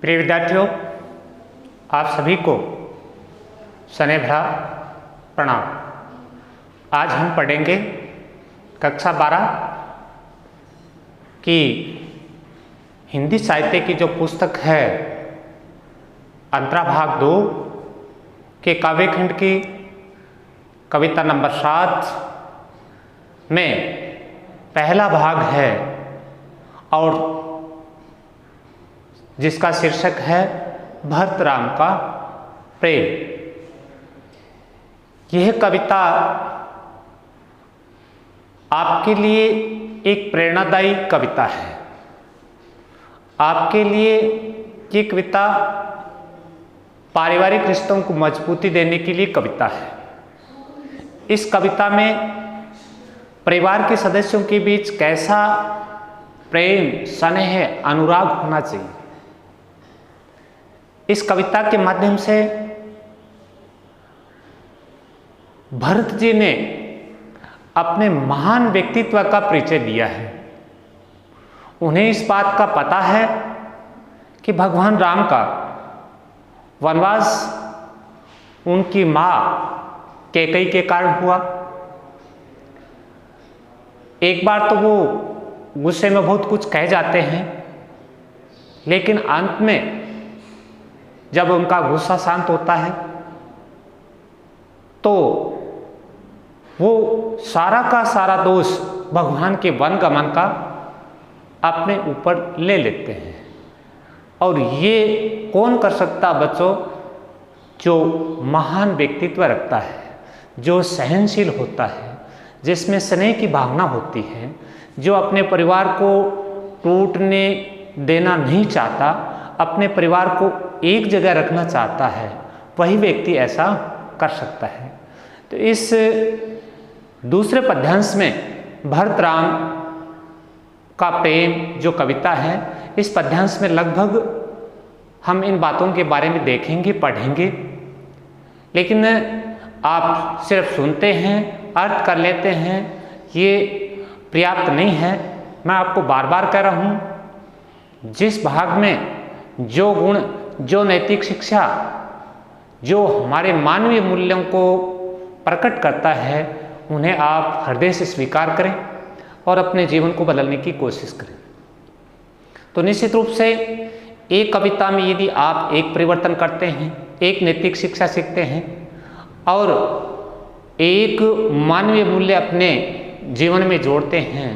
प्रिय विद्यार्थियों, आप सभी को सने भरा प्रणाम। आज हम पढ़ेंगे कक्षा 12 की हिंदी साहित्य की जो पुस्तक है अंतरा भाग 2 के काव्यखंड की कविता नंबर 7 में पहला भाग है और जिसका शीर्षक है भरत राम का प्रेम। यह कविता आपके लिए एक प्रेरणादायी कविता है। आपके लिए ये कविता पारिवारिक रिश्तों को मजबूती देने के लिए कविता है। इस कविता में परिवार के सदस्यों के बीच कैसा प्रेम, स्नेह, अनुराग होना चाहिए, इस कविता के माध्यम से भरत जी ने अपने महान व्यक्तित्व का परिचय दिया है। उन्हें इस बात का पता है कि भगवान राम का वनवास उनकी मां कैकेयी के कारण हुआ। एक बार तो वो गुस्से में बहुत कुछ कह जाते हैं, लेकिन अंत में जब उनका गुस्सा शांत होता है तो वो सारा का सारा दोष भगवान के वन गमन का अपने ऊपर ले लेते हैं। और ये कौन कर सकता बच्चों, जो महान व्यक्तित्व रखता है, जो सहनशील होता है, जिसमें स्नेह की भावना होती है, जो अपने परिवार को टूटने देना नहीं चाहता, अपने परिवार को एक जगह रखना चाहता है, वही व्यक्ति ऐसा कर सकता है। तो इस दूसरे पद्यांश में भरत राम का प्रेम जो कविता है, इस पद्यांश में लगभग हम इन बातों के बारे में देखेंगे, पढ़ेंगे, लेकिन आप सिर्फ सुनते हैं, अर्थ कर लेते हैं, ये पर्याप्त नहीं है। मैं आपको बार बार कह रहा हूँ, जिस भाग में जो गुण, जो नैतिक शिक्षा, जो हमारे मानवीय मूल्यों को प्रकट करता है, उन्हें आप हृदय से स्वीकार करें और अपने जीवन को बदलने की कोशिश करें। तो निश्चित रूप से एक कविता में यदि आप एक परिवर्तन करते हैं, एक नैतिक शिक्षा सीखते हैं और एक मानवीय मूल्य अपने जीवन में जोड़ते हैं,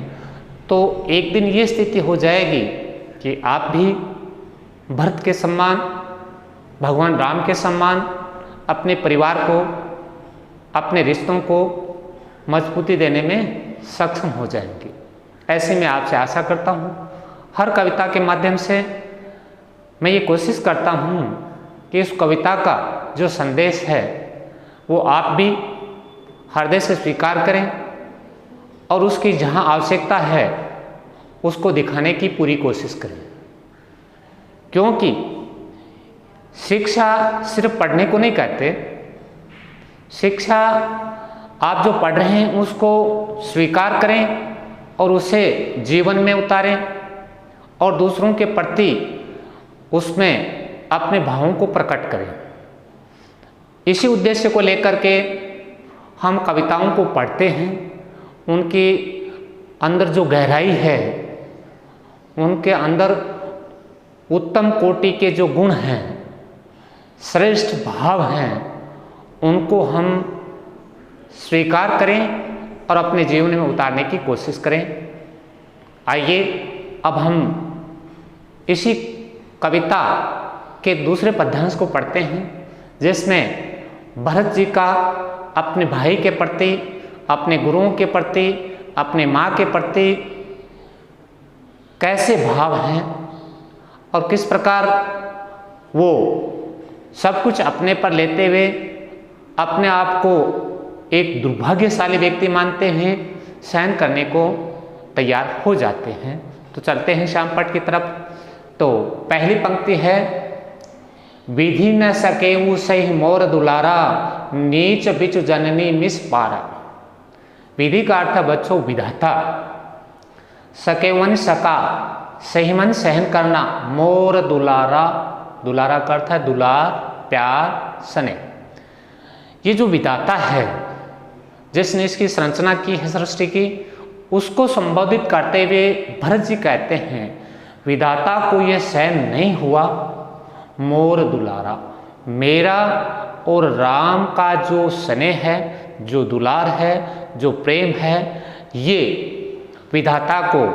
तो एक दिन ये स्थिति हो जाएगी कि आप भी भरत के सम्मान, भगवान राम के सम्मान, अपने परिवार को, अपने रिश्तों को मजबूती देने में सक्षम हो जाएंगे। ऐसे में आपसे आशा करता हूँ, हर कविता के माध्यम से मैं ये कोशिश करता हूँ कि इस कविता का जो संदेश है वो आप भी हृदय से स्वीकार करें और उसकी जहाँ आवश्यकता है उसको दिखाने की पूरी कोशिश करें। क्योंकि शिक्षा सिर्फ पढ़ने को नहीं कहते, शिक्षा आप जो पढ़ रहे हैं उसको स्वीकार करें और उसे जीवन में उतारें और दूसरों के प्रति उसमें अपने भावों को प्रकट करें। इसी उद्देश्य को लेकर के हम कविताओं को पढ़ते हैं। उनके अंदर जो गहराई है, उनके अंदर उत्तम कोटि के जो गुण हैं, श्रेष्ठ भाव हैं, उनको हम स्वीकार करें और अपने जीवन में उतारने की कोशिश करें। आइए अब हम इसी कविता के दूसरे पद्यांश को पढ़ते हैं, जिसमें भरत जी का अपने भाई के प्रति, अपने गुरुओं के प्रति, अपने माँ के प्रति कैसे भाव हैं और किस प्रकार वो सब कुछ अपने पर लेते हुए अपने आप को एक दुर्भाग्यशाली व्यक्ति मानते हुए सहन करने को तैयार हो जाते हैं। तो चलते हैं श्यामपट्ट की तरफ। तो पहली पंक्ति है, विधि न सकेऊ सही मोर दुलारा, नीच बिच जननी मिस पारा। विधि का अर्थ बच्चों विधाता, सकेवन सका, सहीमन सहन करना, मोर दुलारा दुलारा का अर्थ है दुलार, प्यार, स्नेह। ये जो विधाता है जिसने इसकी संरचना की है सृष्टि की, उसको संबोधित करते हुए भरत जी कहते हैं विधाता को ये सहन नहीं हुआ मोर दुलारा, मेरा और राम का जो स्नेह है, जो दुलार है, जो प्रेम है, ये विधाता को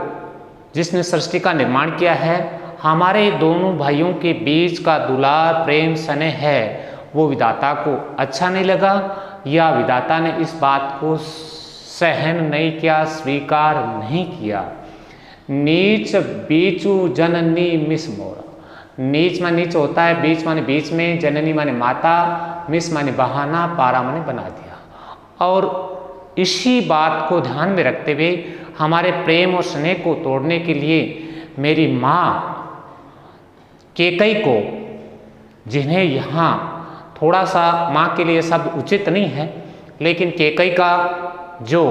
जिसने सृष्टि का निर्माण किया है, हमारे दोनों भाइयों के बीच का दुलार, प्रेम, स्नेह है, वो विधाता को अच्छा नहीं लगा, या विधाता ने इस बात को सहन नहीं किया, स्वीकार नहीं किया। नीच बीचू जननी मिस मोरा, नीच माने नीच होता है, बीच माने बीच में, जननी माने माता, मिस माने बहाना, पारा माने बना दिया। और इसी बात को ध्यान में रखते हुए हमारे प्रेम और स्नेह को तोड़ने के लिए मेरी माँ कैकेयी को, जिन्हें यहाँ थोड़ा सा माँ के लिए शब्द उचित नहीं है, लेकिन कैकेयी का जो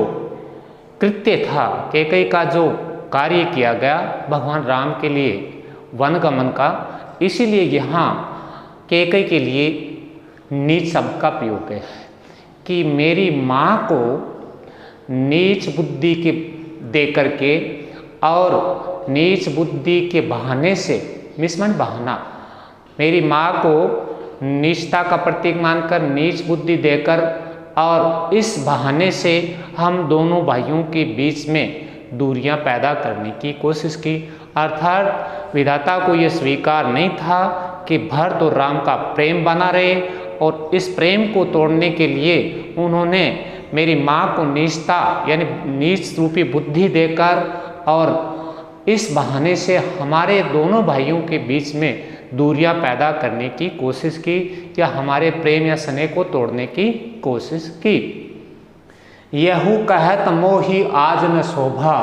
कृत्य था, कैकेयी का जो कार्य किया गया भगवान राम के लिए वनगमन का, इसीलिए यहाँ कैकेयी के लिए नीच शब्द का प्रयोग है कि मेरी माँ को नीच बुद्धि के दे करके और नीच बुद्धि के बहाने से, मिसमन बहाना, मेरी माँ को नीचता का प्रतीक मानकर नीच बुद्धि देकर और इस बहाने से हम दोनों भाइयों के बीच में दूरियां पैदा करने की कोशिश की। अर्थात विधाता को यह स्वीकार नहीं था कि भरत और राम का प्रेम बना रहे, और इस प्रेम को तोड़ने के लिए उन्होंने मेरी माँ को नीचता यानी नीच रूपी बुद्धि देकर और इस बहाने से हमारे दोनों भाइयों के बीच में दूरियां पैदा करने की कोशिश की, या हमारे प्रेम या स्नेह को तोड़ने की कोशिश की। यहू कहत मोहि आज न शोभा,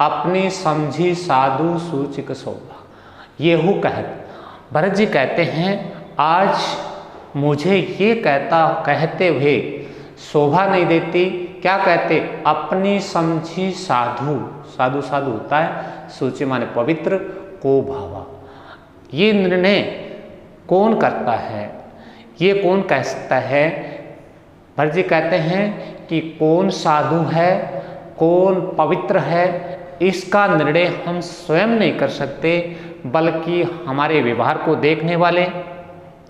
अपनी समझी साधु सूचिक शोभा। यहू कहत, भरत जी कहते हैं आज मुझे ये कहते हुए शोभा नहीं देती। क्या कहते? अपनी समझी साधु, साधु साधु होता है, सूची माने पवित्र, को भावा। ये निर्णय कौन करता है? ये कौन कह सकता है? भरत जी कहते हैं कि कौन साधु है, कौन पवित्र है, इसका निर्णय हम स्वयं नहीं कर सकते, बल्कि हमारे व्यवहार को देखने वाले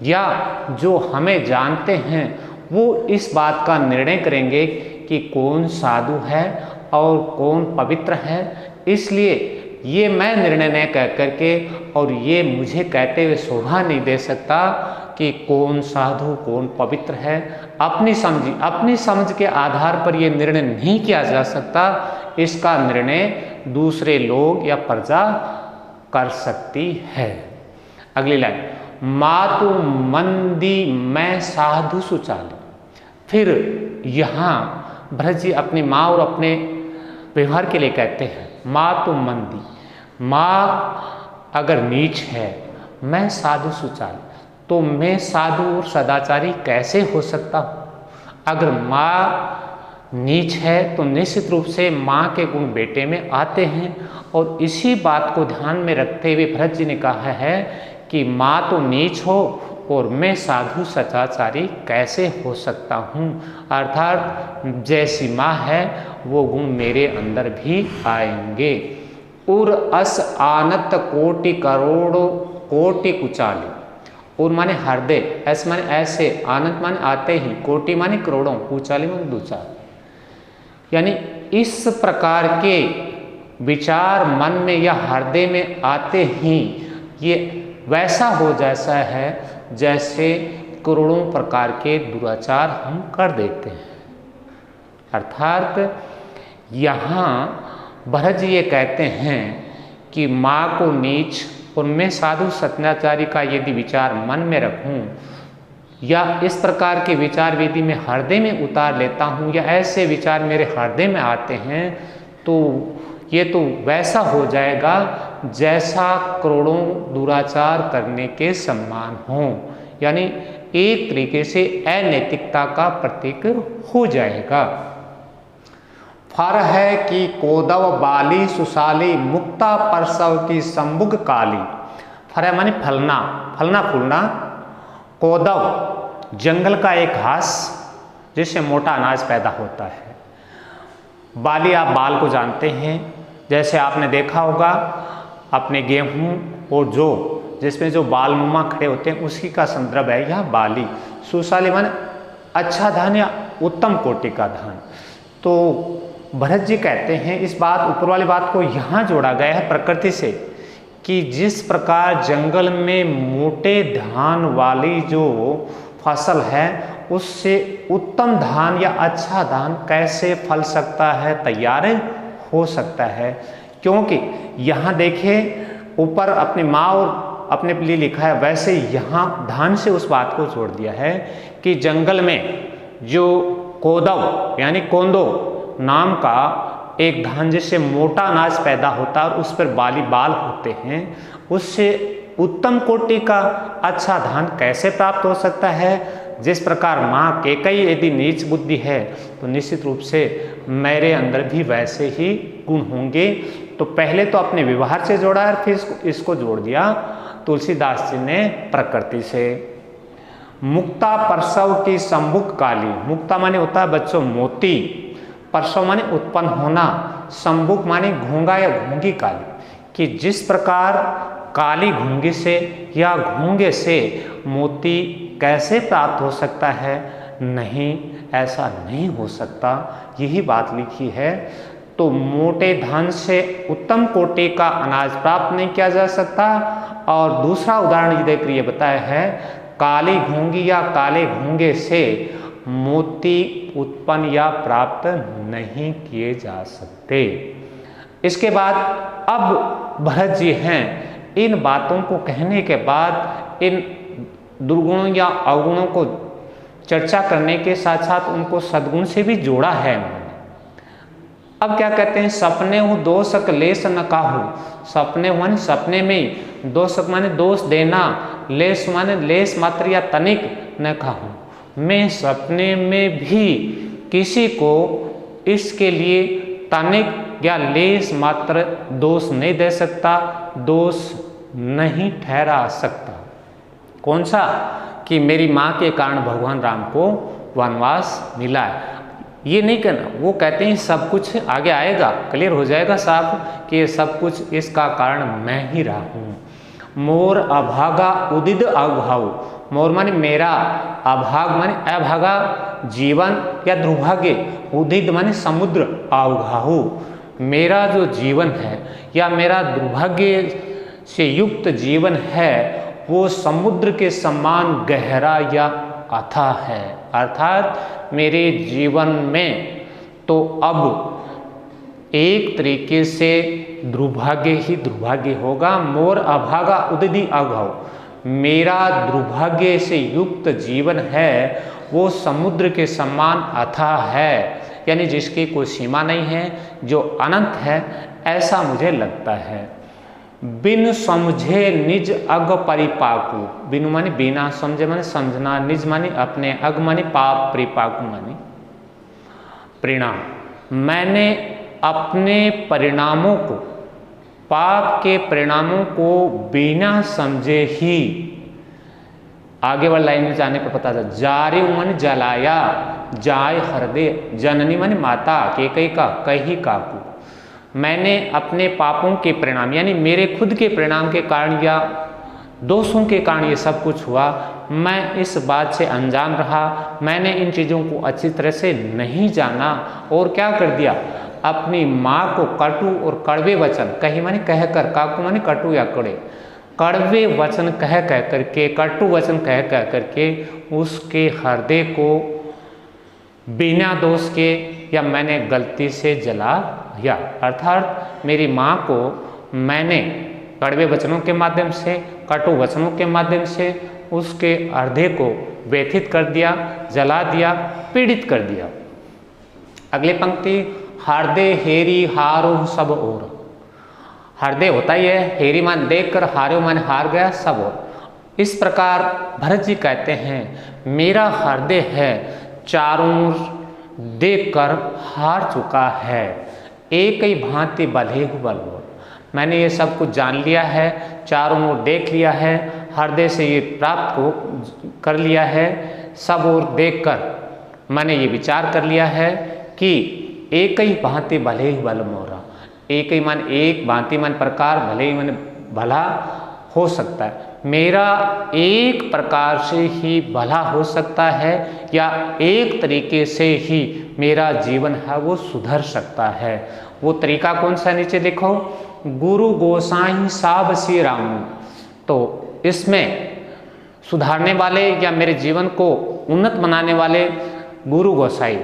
या जो हमें जानते हैं वो इस बात का निर्णय करेंगे कि कौन साधु है और कौन पवित्र है। इसलिए ये मैं निर्णय न कह करके और ये मुझे कहते हुए शोभा नहीं दे सकता कि कौन साधु कौन पवित्र है। अपनी समझ के आधार पर ये निर्णय नहीं किया जा सकता, इसका निर्णय दूसरे लोग या प्रजा कर सकती है। अगली लाइन, मातु मंदी मैं साधु सुचालु। फिर यहाँ भरत जी अपनी माँ और अपने व्यवहार के लिए कहते हैं मातु मंदी, माँ अगर नीच है, मैं साधु सुचालु, तो मैं साधु और सदाचारी कैसे हो सकता हूँ? अगर माँ नीच है तो निश्चित रूप से माँ के गुण बेटे में आते हैं, और इसी बात को ध्यान में रखते हुए भरत जी ने कहा है कि माँ तो नीच हो और मैं साधु सदाचारी कैसे हो सकता हूँ। अर्थात जैसी माँ है वो गुण मेरे अंदर भी आएंगे। उर अस आनत कोटि करोड़ों कोटि कुचाली। उर माने हृदय, ऐसे माने ऐसे, आनंद माने आते ही, कोटि माने करोड़ों, कुचाली माने दो चार। यानी इस प्रकार के विचार मन में या हृदय में आते ही ये वैसा हो जैसा है जैसे करोड़ों प्रकार के दुराचार हम कर देते हैं। अर्थात यहाँ भरत जी ये कहते हैं कि माँ को नीच और मैं साधु सदाचारी का यदि विचार मन में रखूं या इस प्रकार के विचार यदि मैं हृदय में उतार लेता हूँ या ऐसे विचार मेरे हृदय में आते हैं, तो ये तो वैसा हो जाएगा जैसा करोड़ों दुराचार करने के समान हो, यानी एक तरीके से अनैतिकता का प्रतीक हो जाएगा। फर है कि कोदव बाली सुशाली मुक्ता परसव की संबुग काली। फरा माने फलना, फलना फूलना। कोदव जंगल का एक घास जिससे मोटा अनाज पैदा होता है। बाली, आप बाल को जानते हैं, जैसे आपने देखा होगा अपने गेहूं और जौ जिसमें जो बालनुमा खड़े होते हैं उसी का संदर्भ है यह बाली। सुशाली माने अच्छा धान या उत्तम कोटि का धान। तो भरत जी कहते हैं इस बात, ऊपर वाली बात को यहाँ जोड़ा गया है प्रकृति से कि जिस प्रकार जंगल में मोटे धान वाली जो फसल है उससे उत्तम धान या अच्छा धान कैसे फल सकता है, तैयार हो सकता है। क्योंकि यहाँ देखें ऊपर अपनी माँ और अपने लिए लिखा है, वैसे यहाँ धान से उस बात को जोड़ दिया है कि जंगल में जो कोदव यानी कोंदो नाम का एक धान जिससे मोटा अनाज पैदा होता है और उस पर बाली बाल होते हैं, उससे उत्तम कोटि का अच्छा धान कैसे प्राप्त हो सकता है। जिस प्रकार माँ केकई यदि नीच बुद्धि है तो निश्चित रूप से मेरे अंदर भी वैसे ही गुण होंगे। तो पहले तो अपने व्यवहार से जोड़ा और फिर इसको जोड़ दिया तुलसीदास जी ने प्रकृति से। मुक्ता प्रसव की संभुक काली, मुक्ता माने होता है बच्चों मोती, प्रसव माने उत्पन्न होना, संभुक माने घूंगा या घूंगी काली, कि जिस प्रकार काली घूंगी से या घूंगे से मोती कैसे प्राप्त हो सकता है, नहीं, ऐसा नहीं हो सकता, यही बात लिखी है। तो मोटे धान से उत्तम कोटि का अनाज प्राप्त नहीं किया जा सकता। और दूसरा उदाहरण देकर ये बताया है, काली घूंगी या काले घूंगे से मोती उत्पन्न या प्राप्त नहीं किए जा सकते। इसके बाद अब भरत जी हैं इन बातों को कहने के बाद इन दुर्गुणों या अवगुणों को चर्चा करने के साथ साथ उनको सद्गुण से भी जोड़ा है। अब क्या कहते हैं, सपने हो दोषक लेस न काहू, सपने माने सपने में, दोषक माने दोष देना, लेस माने लेस मात्र या तनिक न काहू, मैं सपने में भी किसी को इसके लिए तनिक या लेस मात्र दोष नहीं दे सकता, दोष नहीं ठहरा सकता। कौन सा, कि मेरी माँ के कारण भगवान राम को वनवास मिला है, ये नहीं करना। वो कहते हैं सब कुछ आगे आएगा, क्लियर हो जाएगा साफ कि ये सब कुछ इसका कारण मैं ही रहा हूँ। मोर अभागा उदित अभाव, मोर माने मेरा, अभाग माने अभागा जीवन या दुर्भाग्य, उदित माने समुद्र, अवघाहु मेरा जो जीवन है या मेरा दुर्भाग्य से युक्त जीवन है वो समुद्र के समान गहरा या अथाह है। अर्थात मेरे जीवन में तो अब एक तरीके से दुर्भाग्य ही दुर्भाग्य होगा। मोर अभागा उदिति अघाव, मेरा दुर्भाग्य से युक्त जीवन है वो समुद्र के समान अथाह है, यानी जिसकी कोई सीमा नहीं है, जो अनंत है, ऐसा मुझे लगता है। बिन समझे निज अग परिपाकु, बिनु माने बिना समझे माने समझना, निज माने अपने, अग माने पाप, परिपाकु माने परिणाम। मैंने अपने परिणामों को, पाप के परिणामों को बिना समझे ही, आगे वाली लाइन में जाने पर पता चला, जारे मन जलाया, जाय हृदय, जननी माने माता, केकई का कही काकू, मैंने अपने पापों के परिणाम यानी मेरे खुद के परिणाम के कारण या दोषों के कारण ये सब कुछ हुआ, मैं इस बात से अनजान रहा, मैंने इन चीज़ों को अच्छी तरह से नहीं जाना और क्या कर दिया, अपनी माँ को कटु और कड़वे वचन, कही माने कह कर, काकू माने कटु या कड़े, कड़वे वचन कह करके, कटु वचन कह करके उसके हृदय को बिना दोष के या मैंने गलती से जला दिया। अर्थात मेरी माँ को मैंने कड़वे वचनों के माध्यम से, कटु वचनों के माध्यम से उसके हृदय को व्यथित कर दिया, जला दिया, पीड़ित कर दिया। अगली पंक्ति, हृदय हेरी हारो सब और, हृदय होता ही है, हेरी मान देख कर, हारो मान हार गया, सब और। इस प्रकार भरत जी कहते हैं मेरा हृदय है चारों देखकर हार चुका है, एक ही भांति बलहे बलवोर, मैंने ये सब कुछ जान लिया है, चारों ओर देख लिया है, हृदय से ये प्राप्त को कर लिया है, सब ओर देखकर मैंने ये विचार कर लिया है कि एक ही भांति भले ही भल मोरा, एक ही मन एक भांति मन प्रकार भले ही मन भला हो सकता है, मेरा एक प्रकार से ही भला हो सकता है या एक तरीके से ही मेरा जीवन है वो सुधर सकता है। वो तरीका कौन सा, नीचे देखो, गुरु गोसाई साब सी राम। तो इसमें सुधारने वाले या मेरे जीवन को उन्नत बनाने वाले गुरु गोसाई,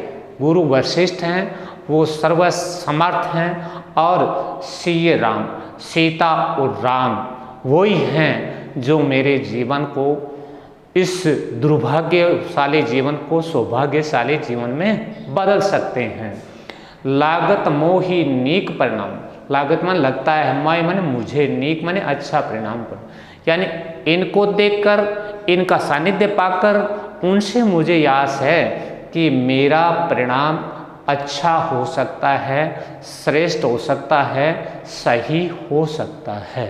गुरु वशिष्ठ हैं, वो सर्वसमर्थ हैं, और श्री राम, सीता और राम वही हैं जो मेरे जीवन को, इस दुर्भाग्यशाली जीवन को सौभाग्यशाली जीवन में बदल सकते हैं। लागत मोही नीक परिणाम, लागत मन लगता है, मैं मन मुझे, नीक माने अच्छा परिणाम पर, यानी इनको देखकर, इनका सानिध्य पाकर उनसे मुझे आस है कि मेरा परिणाम अच्छा हो सकता है, श्रेष्ठ हो सकता है, सही हो सकता है।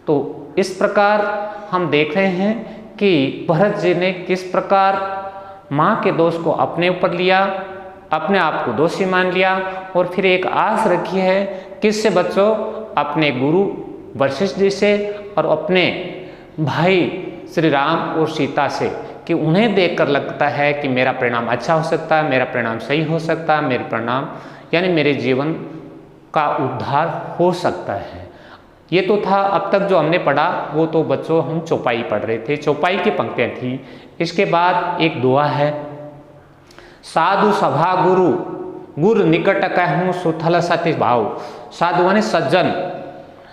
तो इस प्रकार हम देख रहे हैं कि भरत जी ने किस प्रकार माँ के दोष को अपने ऊपर लिया, अपने आप को दोषी मान लिया, और फिर एक आस रखी है किससे बच्चों, अपने गुरु वशिष्ठ जी से और अपने भाई श्री राम और सीता से, कि उन्हें देखकर लगता है कि मेरा परिणाम अच्छा हो सकता है, मेरा परिणाम सही हो सकता है, मेरे परिणाम यानी मेरे जीवन का उद्धार हो सकता है। ये तो था अब तक जो हमने पढ़ा, वो तो बच्चों हम चौपाई पढ़ रहे थे, चौपाई की पंक्तियाँ थी। इसके बाद एक दुआ है, साधु सभा गुरु गुर निकट कहूँ सुथल सति भाव। साधु माने सज्जन,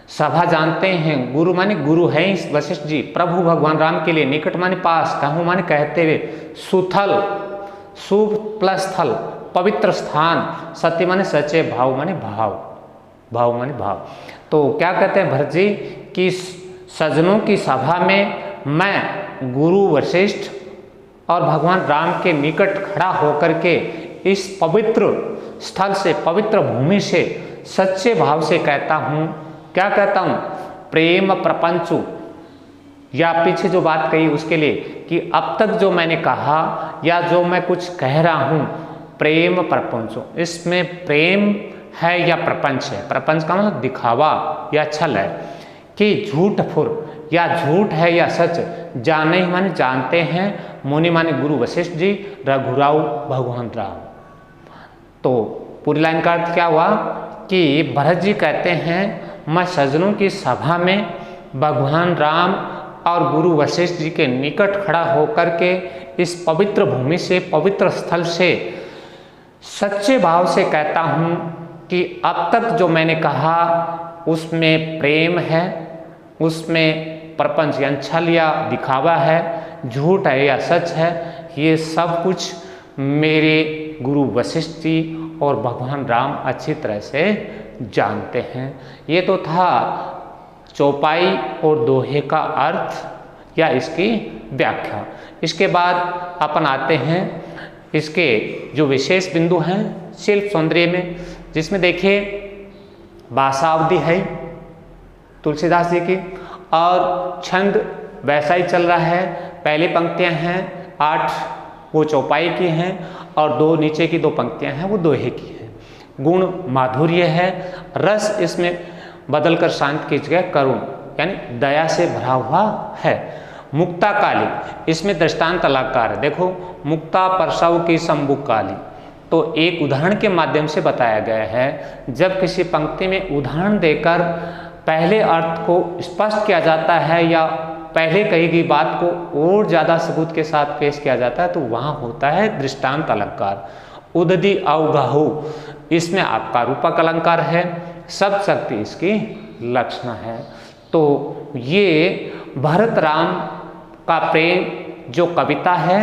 सभा जानते हैं, गुरु माने गुरु हैं वशिष्ठ जी प्रभु भगवान राम के लिए, निकट माने पास, कहूँ माने कहते हुए, सुथल शुभ प्लस थल पवित्र स्थान, सत्य माने सच्चे, भाव माने भाव, भाव माने भाव। तो क्या कहते हैं भरत जी कि सज्जनों की सभा में मैं गुरु वशिष्ठ और भगवान राम के निकट खड़ा होकर के इस पवित्र स्थल से, पवित्र भूमि से सच्चे भाव से कहता हूँ, क्या कहता हूँ, प्रेम प्रपंचु, या पीछे जो बात कही उसके लिए कि अब तक जो मैंने कहा या जो मैं कुछ कह रहा हूँ, प्रेम प्रपंचु, इसमें प्रेम है या प्रपंच है, प्रपंच का मतलब दिखावा या छल है, कि झूठ फुर या झूठ है या सच, जाने ही माने जानते हैं, मुनि माने गुरु वशिष्ठ जी, रघुराव भगवान राम। तो पूरी लाइन का अर्थ क्या हुआ कि भरत जी कहते हैं मैं सज्जनों की सभा में भगवान राम और गुरु वशिष्ठ जी के निकट खड़ा होकर के इस पवित्र भूमि से, पवित्र स्थल से सच्चे भाव से कहता हूँ कि अब तक जो मैंने कहा उसमें प्रेम है, उसमें प्रपंच या छल या दिखावा है, झूठ है या सच है, ये सब कुछ मेरे गुरु वशिष्ठ जी और भगवान राम अच्छी तरह से जानते हैं। ये तो था चौपाई और दोहे का अर्थ या इसकी व्याख्या। इसके बाद अपन आते हैं इसके जो विशेष बिंदु हैं शिल्प सौंदर्य में, जिसमें देखिए भाषावधि है तुलसीदास जी की, और छंद वैसा ही चल रहा है। पहली पंक्तियां हैं 8 वो चौपाई की हैं, और 2 नीचे की 2 पंक्तियां हैं वो दोहे की हैं। गुण माधुर्य है, रस इसमें बदलकर शांत की जगह करुण यानी दया से भरा हुआ है। मुक्ता काली, इसमें दृष्टांत अलंकार है, देखो मुक्ता परसव की संबुक काली, तो एक उदाहरण के माध्यम से बताया गया है। जब किसी पंक्ति में उदाहरण देकर पहले अर्थ को स्पष्ट किया जाता है या पहले कही गई बात को और ज़्यादा सबूत के साथ पेश किया जाता है, तो वहाँ होता है दृष्टांत अलंकार। उदधि अवगाहु, इसमें आपका रूपक अलंकार है, सब शक्ति इसकी लक्षण है। तो ये भरत राम का प्रेम जो कविता है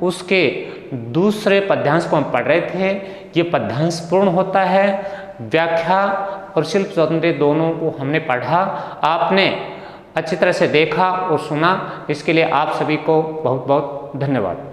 उसके दूसरे पद्यांश को हम पढ़ रहे थे। ये पद्यांश पूर्ण होता है, व्याख्या और शिल्प सौंदर्य दोनों को हमने पढ़ा, आपने अच्छी तरह से देखा और सुना, इसके लिए आप सभी को बहुत बहुत धन्यवाद।